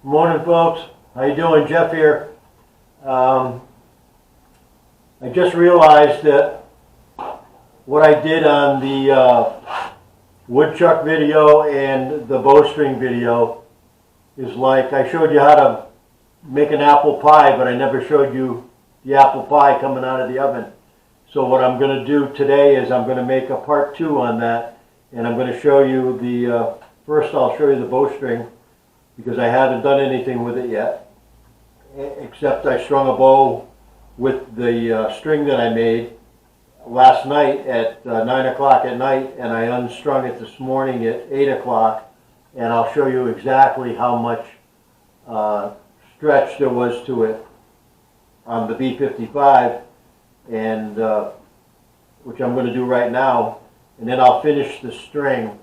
Morning, folks. How you doing? Jeff here. I just realized that what I did on the Woodchuck video and the Bowstring video is like I showed you how to make an apple pie, but I never showed you the apple pie coming out of the oven. So what I'm going to do today is I'm going to make a part 2 on that, and I'm going to show you the, first I'll show you the Bowstring, because I haven't done anything with it yet, except I strung a bow with the string that I made last night at 9 o'clock at night, and I unstrung it this morning at 8 o'clock, and I'll show you exactly how much stretch there was to it on the B55, and which I'm going to do right now, and then I'll finish the string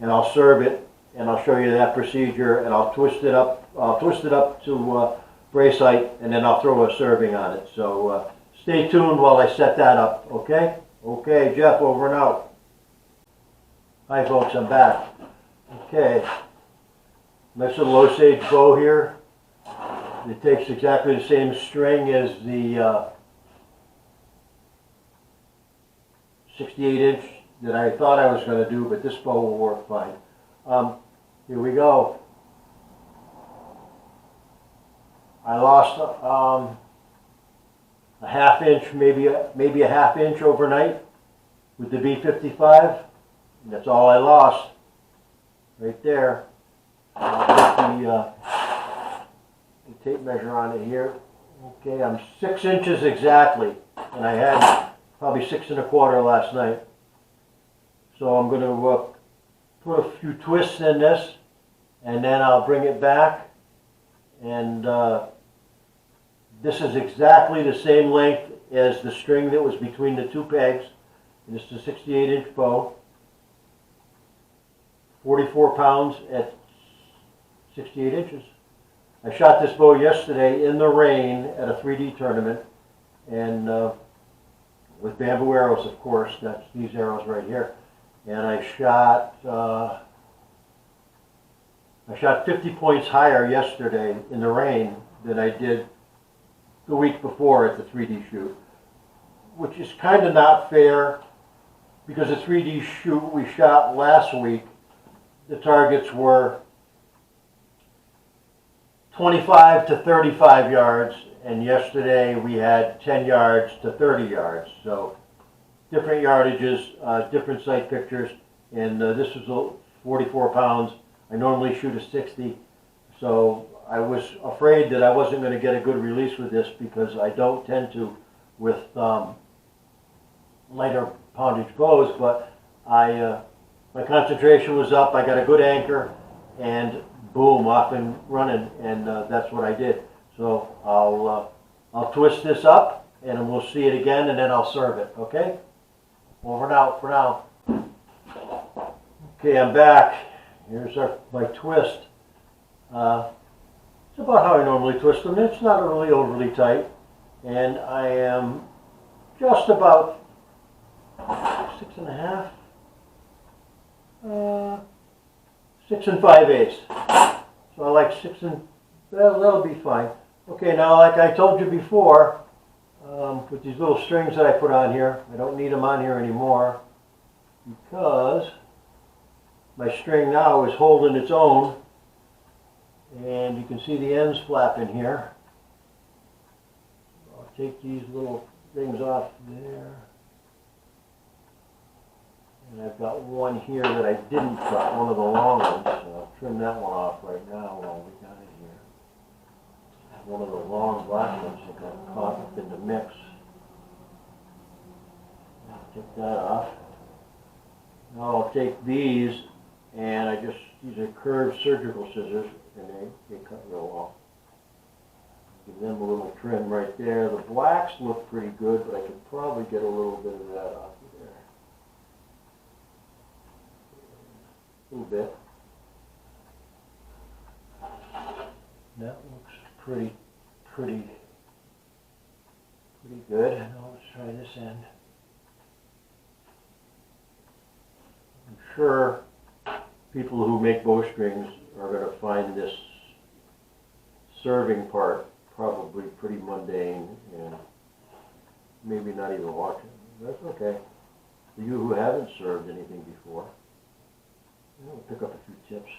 and I'll serve it. And I'll show you that procedure, and I'll twist it up. I'll twist it up to brace height, and then I'll throw a serving on it. So stay tuned while I set that up. Okay? Okay, Jeff, over and out. Hi, folks. I'm back. Okay. Nice little Osage bow here. It takes exactly the same string as the 68-inch that I thought I was going to do, but this bow will work fine. Here we go. I lost a half inch, maybe a half inch overnight with the B55. And that's all I lost, right there. I'll put the tape measure on it here. Okay, I'm 6 inches exactly, and I had probably 6 1/4 last night. So I'm going to put a few twists in this, and then I'll bring it back, and this is exactly the same length as the string that was between the two pegs. This is a 68-inch bow, 44 pounds at 68 inches. I shot this bow yesterday in the rain at a 3D tournament, and with bamboo arrows, of course. That's these arrows right here. And I shot 50 points higher yesterday in the rain than I did the week before at the 3D shoot, which is kind of not fair, because the 3D shoot we shot last week, the targets were 25 to 35 yards, and yesterday we had 10 yards to 30 yards. So different yardages, different sight pictures, and this was 44 pounds. I normally shoot a 60, so I was afraid that I wasn't going to get a good release with this, because I don't tend to with lighter poundage bows, but my concentration was up, I got a good anchor, and boom, off and running, and that's what I did. So I'll twist this up, and we'll see it again, and then I'll serve it, okay? Over and out for now. Okay, I'm back. Here's my twist. It's about how I normally twist them. It's not really overly tight. And I am just about 6 1/2. 6 5/8. So I like 6 and, well, that'll be fine. Okay, now like I told you before, with these little strings that I put on here, I don't need them on here anymore, because my string now is holding its own, and you can see the ends flapping here. I'll take these little things off there, and I've got one here that I didn't cut, one of the long ones, so I'll trim that one off right now while we got it here. One of the long black ones that got caught up in the mix. I'll take that off. Now I'll take these, and these are curved surgical scissors, and they cut real well. Give them a little trim right there. The blacks look pretty good, but I could probably get a little bit of that off of there. A little bit. That looks pretty good. Now let's try this end. I'm sure people who make bowstrings are going to find this serving part probably pretty mundane and maybe not even watching. That's okay. For you who haven't served anything before, we'll pick up a few tips.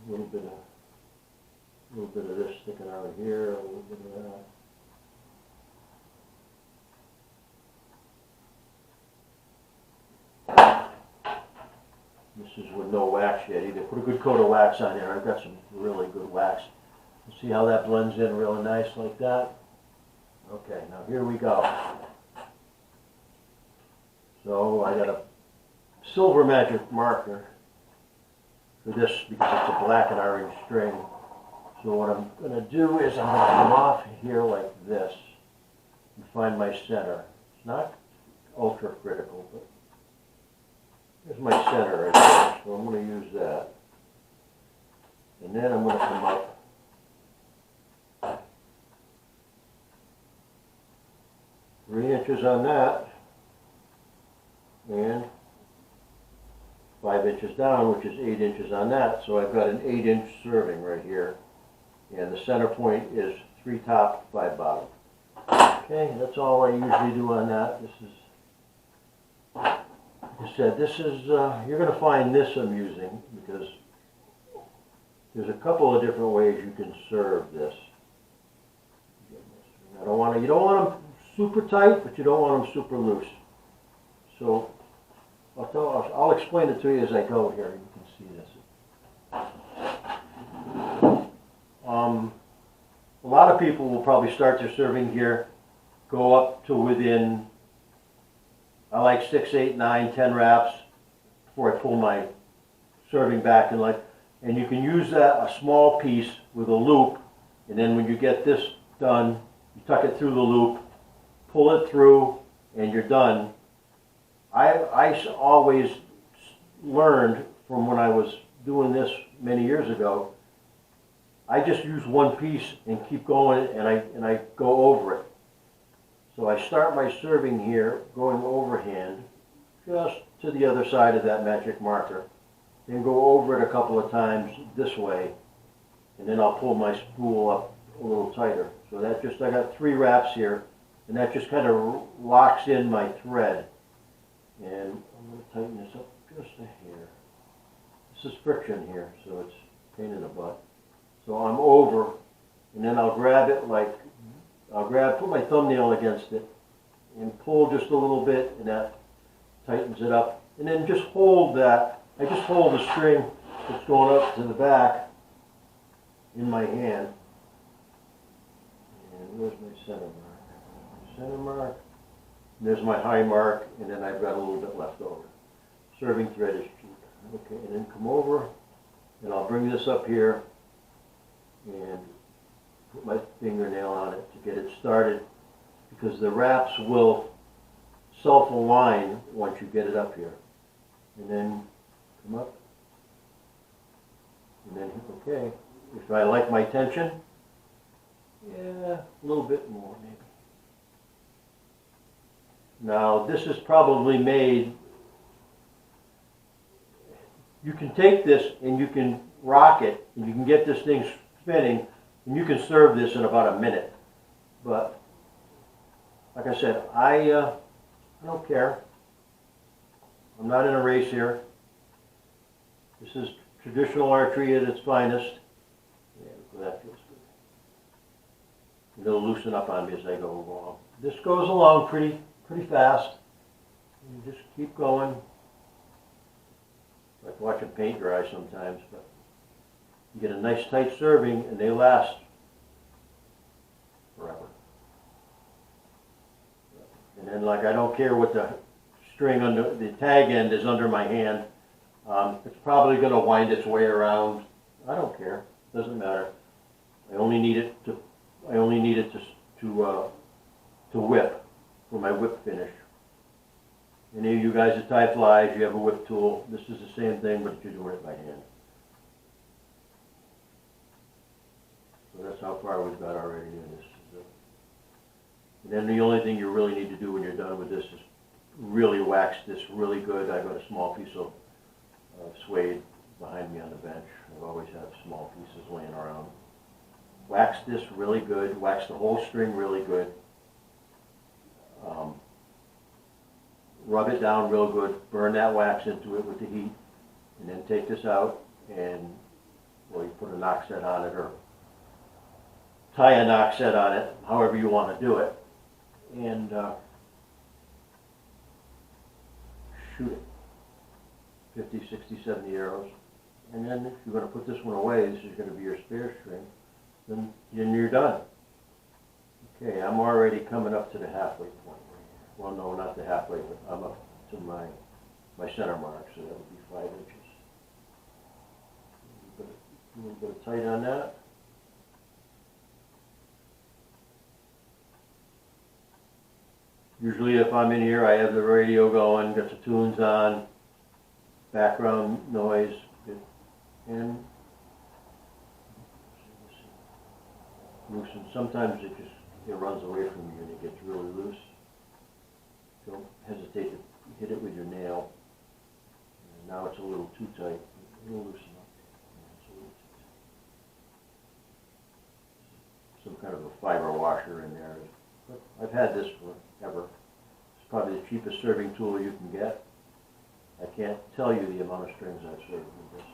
A little bit of this sticking out here, a little bit of that. This is with no wax yet either. Put a good coat of wax on there. I've got some really good wax. See how that blends in really nice like that? Okay, now here we go. So I got a silver magic marker for this because it's a black and orange string. So what I'm going to do is I'm going to come off here like this and find my center. It's not ultra critical, but here's my center right there, so I'm going to use that. And then I'm going to come up three inches on that, and 5 inches down, which is 8 inches on that. So I've got an 8-inch serving right here, and the center point is 3 top, 5 bottom. Okay, that's all I usually do on that. This is, like I said, this is, you're going to find this amusing because there's a couple of different ways you can serve this. You don't want them super tight, but you don't want them super loose. So I'll explain it to you as I go here. You can see this. A lot of people will probably start their serving here, go up to within, I like 6, 8, 9, 10 wraps before I pull my serving back, and you can use that, a small piece with a loop, and then when you get this done, you tuck it through the loop, pull it through, and you're done. I always learned from when I was doing this many years ago, I just use one piece and keep going, and I go over it. So I start my serving here, going overhand, just to the other side of that magic marker, then go over it a couple of times this way, and then I'll pull my spool up a little tighter. So that just, I got 3 wraps here, and that just kind of locks in my thread. And I'm going to tighten this up just a hair. This is friction here, so it's a pain in the butt. So I'm over, and then I'll grab it put my thumbnail against it, and pull just a little bit, and that tightens it up. And then just hold that. I just hold the string that's going up to the back in my hand. And where's my center mark? Center mark. And there's my high mark, and then I've got a little bit left over. Serving thread is cheap. Okay, and then come over, and I'll bring this up here and put my fingernail on it to get it started, because the wraps will self-align once you get it up here. And then come up, and then okay. If I like my tension, yeah, a little bit more maybe. Now this is probably made, you can take this and you can rock it and you can get this thing spinning and you can serve this in about a minute. But like I said, I don't care. I'm not in a race here. This is traditional archery at its finest. Yeah, that feels good. It'll loosen up on me as I go along. This goes along pretty fast. You just keep going. Like watching paint dry sometimes, but you get a nice tight serving and they last forever. And then, like, I don't care what the string under the tag end is under my hand. It's probably going to wind its way around. I don't care. Doesn't matter. I only need it to whip for my whip finish. Any of you guys that tie flies, you have a whip tool. This is the same thing, but you're doing it by hand. So that's how far we've got already in this. And then the only thing you really need to do when you're done with this is really wax this really good. I've got a small piece of suede behind me on the bench. I've always had small pieces laying around. wax this really good, wax the whole string really good. Rub it down real good, burn that wax into it with the heat, and then take this out and, well, you put a knock set on it or tie a knock set on it, however you want to do it, and shoot it. 50, 60, 70 arrows. And then if you're going to put this one away, this is going to be your spare string, then you're done. Okay, I'm already coming up to the halfway point. Well, no, not the halfway, but I'm up to my center mark, so that would be 5 inches. A little bit of tight on that. Usually if I'm in here, I have the radio going, got the tunes on, background noise, and loosen. Sometimes it runs away from you and it gets really loose. Don't hesitate to hit it with your nail. And now it's a little too tight. It'll loosen up. It's a little too tight. Some kind of a fiber washer in there. But I've had this forever. It's probably the cheapest serving tool you can get. I can't tell you the amount of strings I've served with this.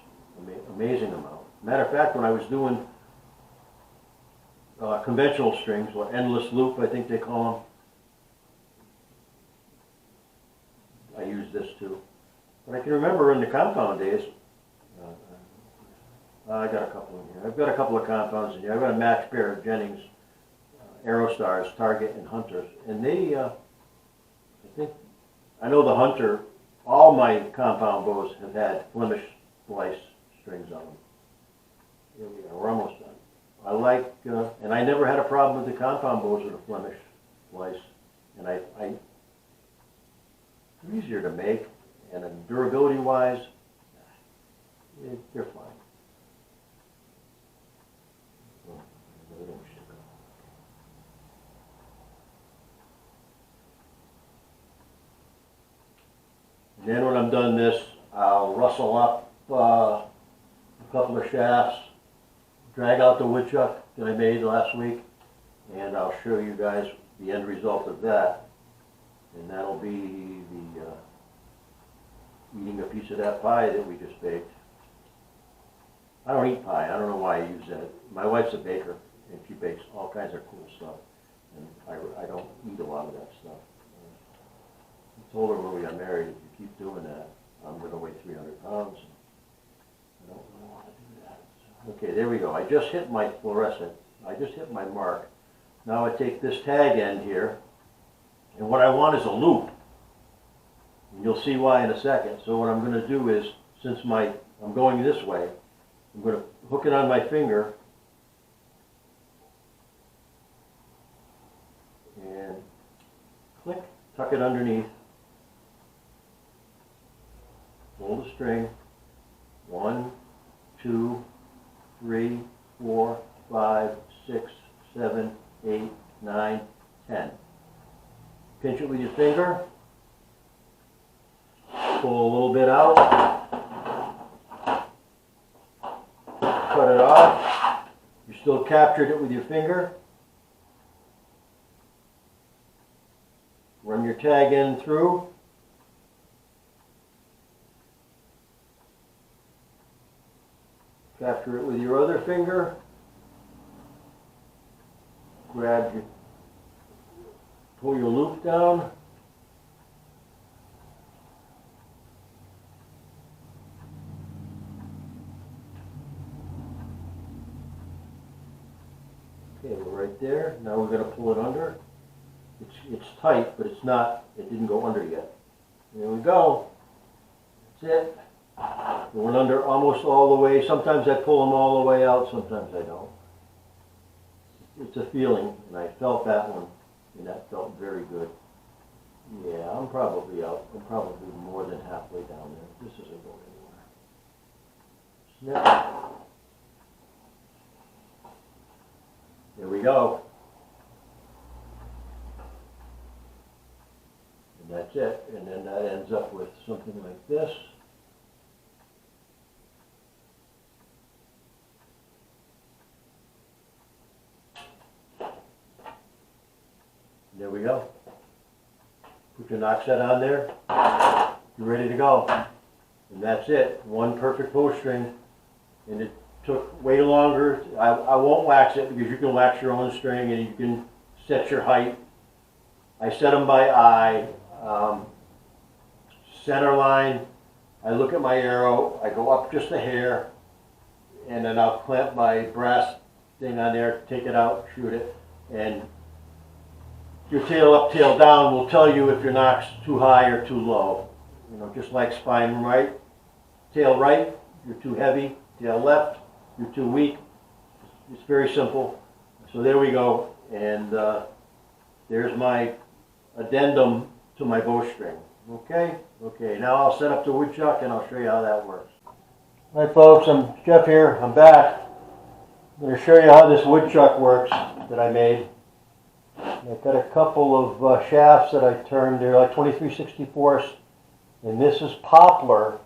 Amazing amount. Matter of fact, when I was doing conventional strings, or endless loop, I think they call them, I used this too. But I can remember in the compound days, I got a couple in here. I've got a couple of compounds in here. I've got a matched pair of Jennings Aerostars, Target and Hunters. And they, I know the Hunter, all my compound bows have had Flemish Splice strings on them. Here we are, we're almost done. I like, and I never had a problem with the compound bows with a Flemish Splice. And they're easier to make, and durability-wise, they're fine. And then when I'm done this, I'll rustle up a couple of shafts, drag out the woodchuck that I made last week, and I'll show you guys the end result of that. And that'll be the eating a piece of that pie that we just baked. I don't eat pie. I don't know why I use that. My wife's a baker, and she bakes all kinds of cool stuff. And I don't eat a lot of that stuff. I told her when we got married, if you keep doing that, I'm going to weigh 300 pounds. I don't really want to do that. So, okay, there we go. I just hit my fluorescent. I just hit my mark. Now I take this tag end here, and what I want is a loop. And you'll see why in a second. So what I'm going to do is, since I'm going this way, I'm going to hook it on my finger and click, tuck it underneath, pull the string, 1, 2, 3, 4, 5, 6, 7, 8, 9, 10. Pinch it with your finger, pull a little bit out, cut it off. You still captured it with your finger. Run your tag end through. Capture it with your other finger. Pull your loop down. Okay, we're right there. Now we're going to pull it under. It's tight, but it's not, it didn't go under yet. There we go. That's it. Going under almost all the way. Sometimes I pull them all the way out, sometimes I don't. It's a feeling, and I felt that one, and that felt very good. Yeah, I'm probably out. I'm probably more than halfway down there. This isn't going anywhere. Snap. There we go. And that's it. And then that ends up with something like this. There we go. Put your knock set on there. You're ready to go. And that's it. One perfect bowstring. And it took way longer. I won't wax it because you can wax your own string and you can set your height. I set them by eye. Center line. I look at my arrow. I go up just a hair. And then I'll clamp my brass thing on there, take it out, shoot it. And your tail up, tail down will tell you if your knock's too high or too low. You know, just like spine right, tail right, you're too heavy. Tail left, you're too weak. It's very simple. So there we go. And there's my addendum to my bowstring. Okay? Okay, now I'll set up the woodchuck and I'll show you how that works. All right, folks, I'm Jeff here. I'm back. I'm going to show you how this woodchuck works that I made. I've got a couple of shafts that I turned. They're like 23/64, and this is poplar.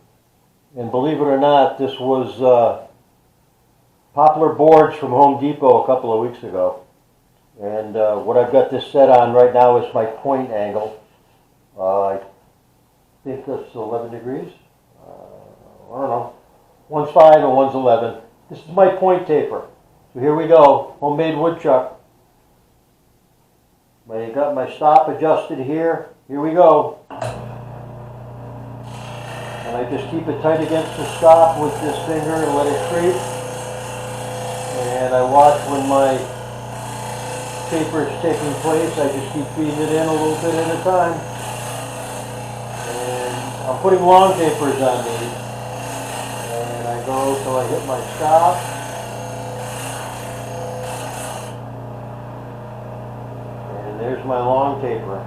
And believe it or not, this was poplar boards from Home Depot a couple of weeks ago. And what I've got this set on right now is my point angle. I think that's 11 degrees. I don't know. One's 5 and one's 11. This is my point taper. So here we go. Homemade woodchuck. I got my stop adjusted here. Here we go. And I just keep it tight against the stop with this finger and let it creep. And I watch when my taper is taking place. I just keep feeding it in a little bit at a time. And I'm putting long tapers on these. And I go till I hit my stop. And there's my long taper.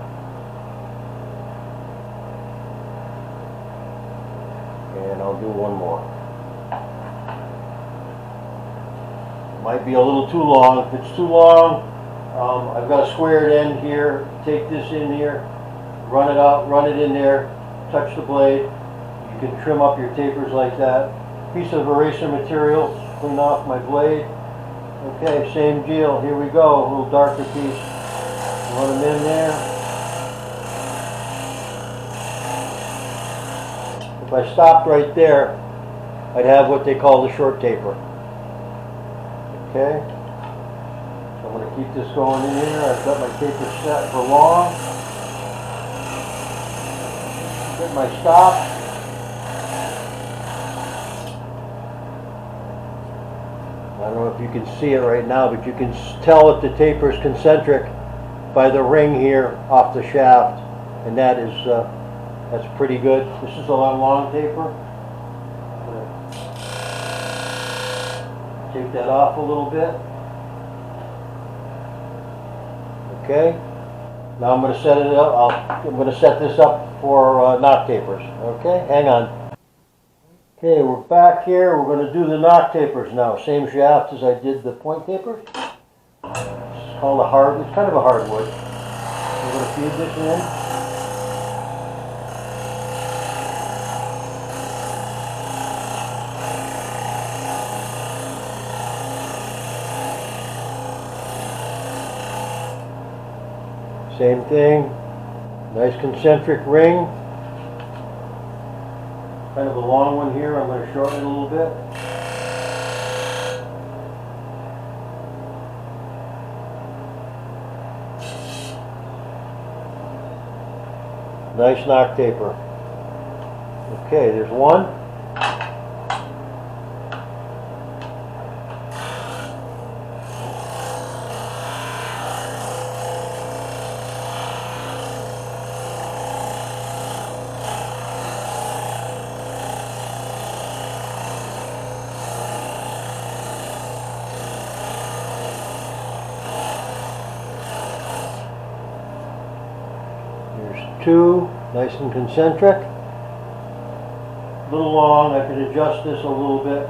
And I'll do one more. Might be a little too long. If it's too long, I've got a squared end here. Take this in here, run it out, run it in there, touch the blade. You can trim up your tapers like that. Piece of eraser material, clean off my blade. Okay, same deal. Here we go. A little darker piece. Run them in there. If I stopped right there, I'd have what they call the short taper. Okay, so I'm going to keep this going in here. I've got my taper set for long. Get my stop. I don't know if you can see it right now, but you can tell that the taper is concentric by the ring here off the shaft, and that is that's pretty good. This is a long taper. Take that off a little bit. Okay. Now I'm going to set it up. I'm going to set this up for knock tapers. Okay. Hang on. Okay, we're back here. We're going to do the knock tapers now. Same shaft as I did the point tapers. It's called a hard. It's kind of a hardwood. We're going to feed this in. Same thing, nice concentric ring. Kind of a long one here, I'm going to shorten it a little bit. Nice knock taper. Okay, there's one. Two, nice and concentric. A little long, I can adjust this a little bit.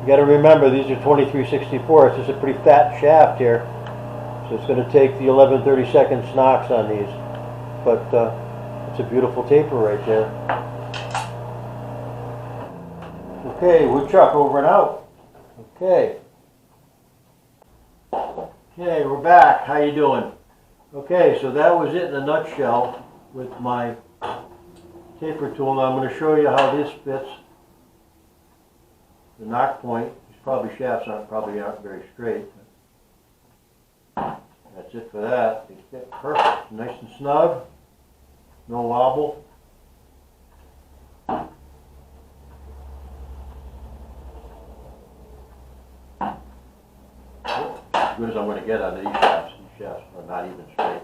You got to remember, these are 23/64. This is a pretty fat shaft here, so it's going to take the 11/32 knocks on these. But it's a beautiful taper right there. Okay, Woodchuck over and out. Okay. Okay, we're back. How you doing? Okay, so that was it in a nutshell with my taper tool. Now I'm going to show you how this fits the knock point. These shafts aren't very straight. That's it for that. They fit perfect, nice and snug, no wobble. As good as I'm going to get on these shafts. These shafts are not even straight.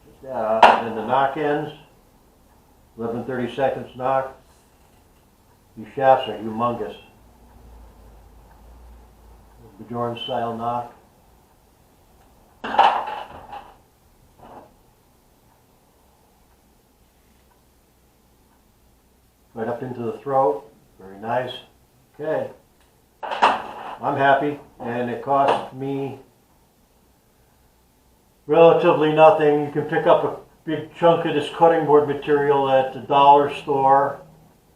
Just that off. And then the knock ends, 11/32 knock. These shafts are humongous. Bjorn style knock. Right up into the throat. Very nice. Okay. I'm happy, and it cost me relatively nothing. You can pick up a big chunk of this cutting board material at the dollar store,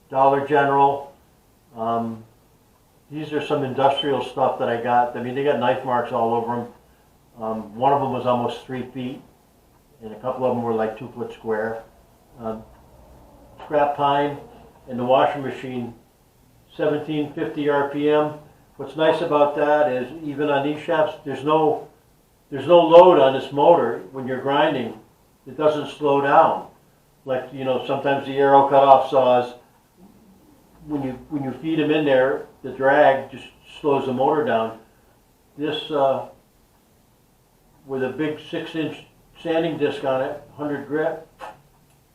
Dollar General. These are some industrial stuff that I got. I mean, they got knife marks all over them. One of them was almost 3 feet, and a couple of them were like 2 foot square. Scrap pine, and the washing machine, 1750 RPM. What's nice about that is even on these shafts, there's no load on this motor. When you're grinding, it doesn't slow down. Like, you know, sometimes the arrow cutoff saws, when you feed them in there, the drag just slows the motor down. This with a big 6-inch sanding disc on it, 100 grit.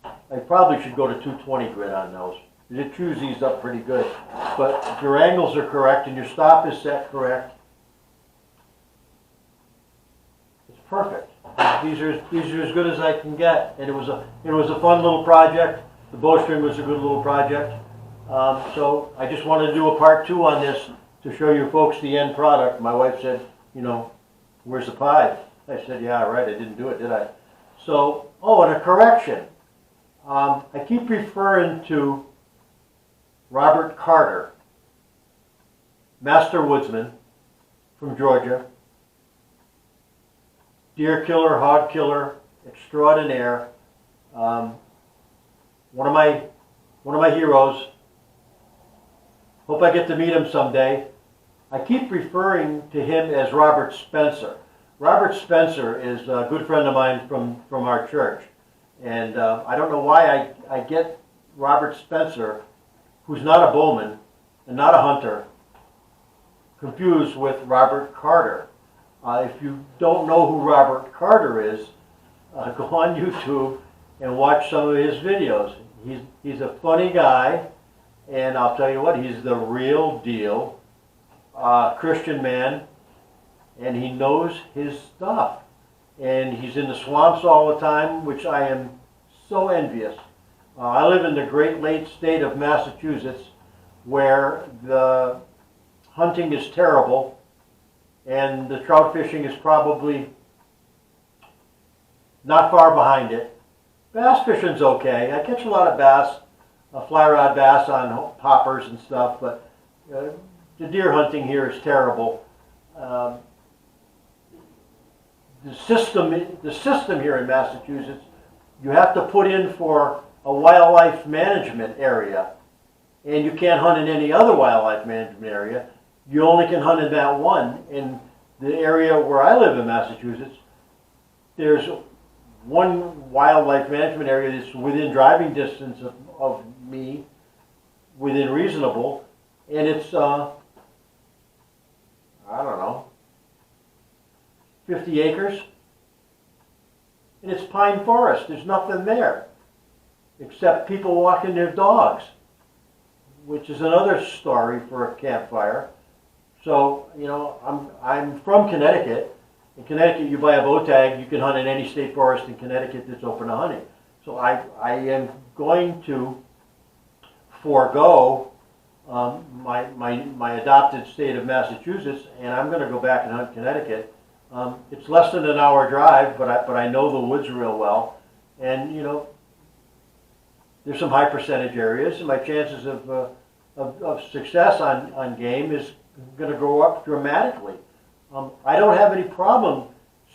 I probably should go to 220 grit on those. It chews these up pretty good. But if your angles are correct and your stop is set correct, it's perfect. These are as good as I can get. And it was a fun little project. The bowstring was a good little project. So I just wanted to do a part 2 on this to show you folks the end product. My wife said, you know, where's the pie? I said, yeah, right, I didn't do it, did I? So, oh, and a correction. I keep referring to Robert Carter, master woodsman from Georgia, deer killer, hog killer extraordinaire, one of my heroes. Hope I get to meet him someday. I keep referring to him as Robert Spencer. Robert Spencer is a good friend of mine from our church. And I don't know why I get Robert Spencer, who's not a bowman and not a hunter, confused with Robert Carter. If you don't know who Robert Carter is, go on YouTube and watch some of his videos. He's a funny guy, and I'll tell you what, he's the real deal Christian man, and he knows his stuff. And he's in the swamps all the time, which I am so envious. I live in the Great Lakes state of Massachusetts, where the hunting is terrible, and the trout fishing is probably not far behind it. Bass fishing's okay. I catch a lot of bass, fly rod bass on poppers and stuff, but the deer hunting here is terrible. The system here in Massachusetts, you have to put in for a wildlife management area, and you can't hunt in any other wildlife management area. You only can hunt in that one. In the area where I live in Massachusetts, there's one wildlife management area that's within driving distance of me, within reasonable, and it's, I don't know, 50 acres, and it's pine forest. There's nothing there except people walking their dogs, which is another story for a campfire. So, you know, I'm from Connecticut. In Connecticut, you buy a bow tag, you can hunt in any state forest in Connecticut that's open to hunting. So I am going to forego my adopted state of Massachusetts, and I'm going to go back and hunt Connecticut. It's less than an hour drive, but I know the woods real well, and you know, there's some high percentage areas, and my chances of of success on game is going to go up dramatically. I don't have any problem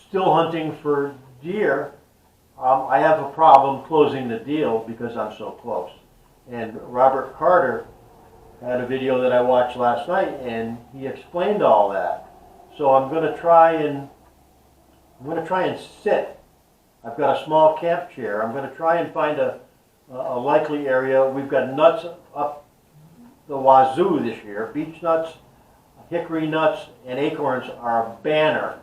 still hunting for deer. I have a problem closing the deal because I'm so close. And Robert Carter had a video that I watched last night, and he explained all that. So I'm going to try and sit. I've got a small camp chair. I'm going to try and find a likely area. We've got nuts up the wazoo this year. Beech nuts, hickory nuts, and acorns are a banner.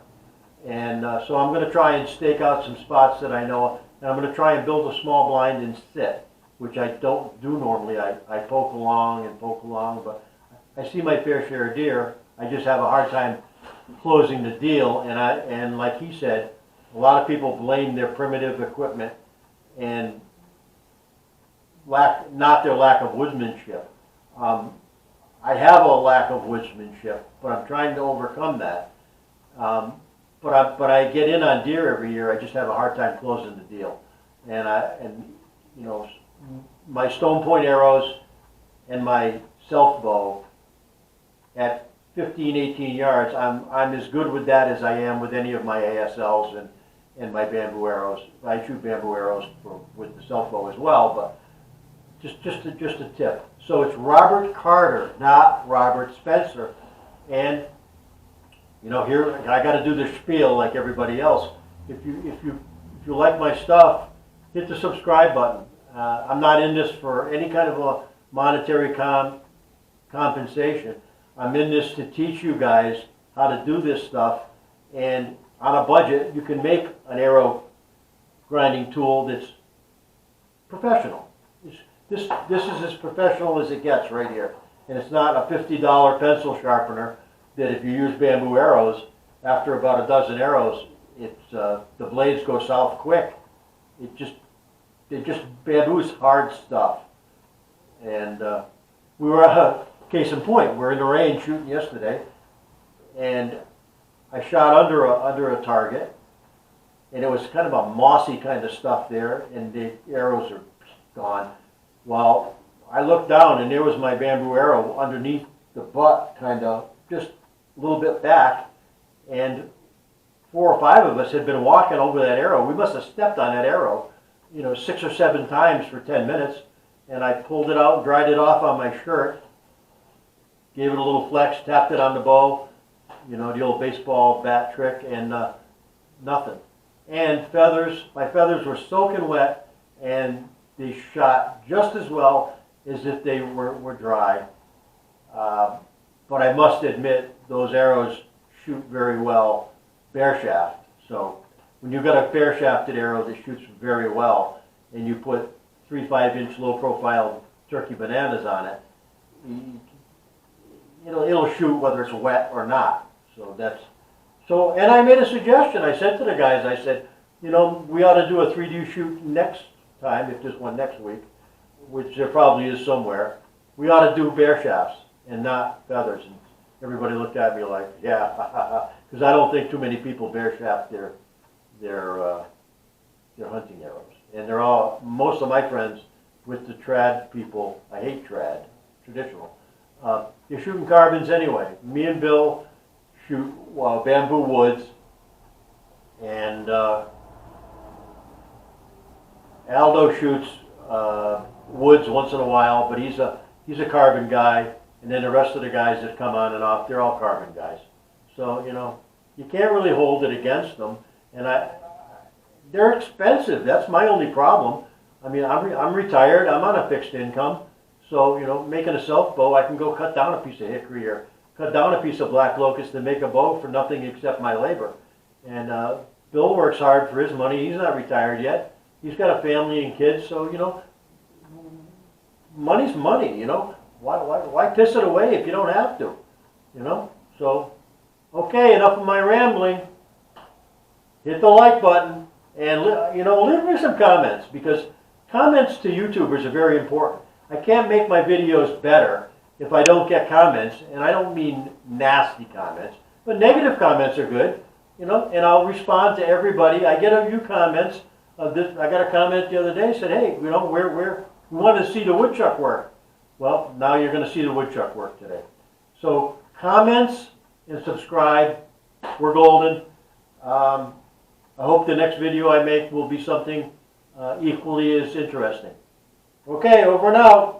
And so I'm going to try and stake out some spots that I know, and I'm going to try and build a small blind and sit, which I don't do normally. I poke along, but I see my fair share of deer. I just have a hard time closing the deal, and like he said, a lot of people blame their primitive equipment and not their lack of woodsmanship. I have a lack of woodsmanship, but I'm trying to overcome that. But I get in on deer every year. I just have a hard time closing the deal, and you know, my stone point arrows and my self bow at 15, 18 yards, I'm as good with that as I am with any of my ASLs and my bamboo arrows. I shoot bamboo arrows with the self bow as well, but just a tip. So it's Robert Carter, not Robert Spencer, and you know, here I got to do the spiel like everybody else. If you like my stuff, hit the subscribe button. I'm not in this for any kind of a monetary compensation. I'm in this to teach you guys how to do this stuff, and on a budget, you can make an arrow grinding tool that's professional. This is as professional as it gets right here, and it's not a $50 pencil sharpener that if you use bamboo arrows, after about a dozen arrows, the blades go south quick. Bamboo's hard stuff. And we were, case in point, we're in the rain shooting yesterday, and I shot under a target, and it was kind of a mossy kind of stuff there, and the arrows are gone. Well, I looked down, and there was my bamboo arrow underneath the butt, kind of just a little bit back, and 4 or 5 of us had been walking over that arrow. We must have stepped on that arrow, you know, 6 or 7 times for 10 minutes, and I pulled it out, dried it off on my shirt, gave it a little flex, tapped it on the bow, you know, the old baseball bat trick, and nothing. And feathers, my feathers were soaking wet, and they shot just as well as if they were dry. But I must admit, those arrows shoot very well bare shaft. So when you've got a bare shafted arrow that shoots very well, and you put 3 5-inch low profile turkey bananas on it, it'll shoot whether it's wet or not. So and I made a suggestion. I said to the guys, I said, you know, we ought to do a 3D shoot next time, if there's one next week, which there probably is somewhere. We ought to do bare shafts and not feathers. And everybody looked at me like, yeah, because I don't think too many people bare shaft their hunting arrows. And they're all, most of my friends with the trad people, I hate trad, traditional, they're shooting carbons anyway. Me and Bill shoot bamboo woods, and Aldo shoots woods once in a while, but he's a carbon guy, and then the rest of the guys that come on and off, they're all carbon guys. So, you know, you can't really hold it against them, and they're expensive. That's my only problem. I mean, I'm retired. I'm on a fixed income, so, you know, making a self bow, I can go cut down a piece of hickory or cut down a piece of black locust and make a bow for nothing except my labor. And Bill works hard for his money. He's not retired yet. He's got a family and kids, so, you know, money's money, you know. Why piss it away if you don't have to, you know? So, okay, enough of my rambling. Hit the like button, and, you know, leave me some comments, because comments to YouTubers are very important. I can't make my videos better if I don't get comments, and I don't mean nasty comments, but negative comments are good, you know, and I'll respond to everybody. I get a few comments. I got a comment the other day, said, hey, you know, we want to see the woodchuck work. well, now you're going to see the woodchuck work today. So comments and subscribe. We're golden. I hope the next video I make will be something equally as interesting. Okay, over and out.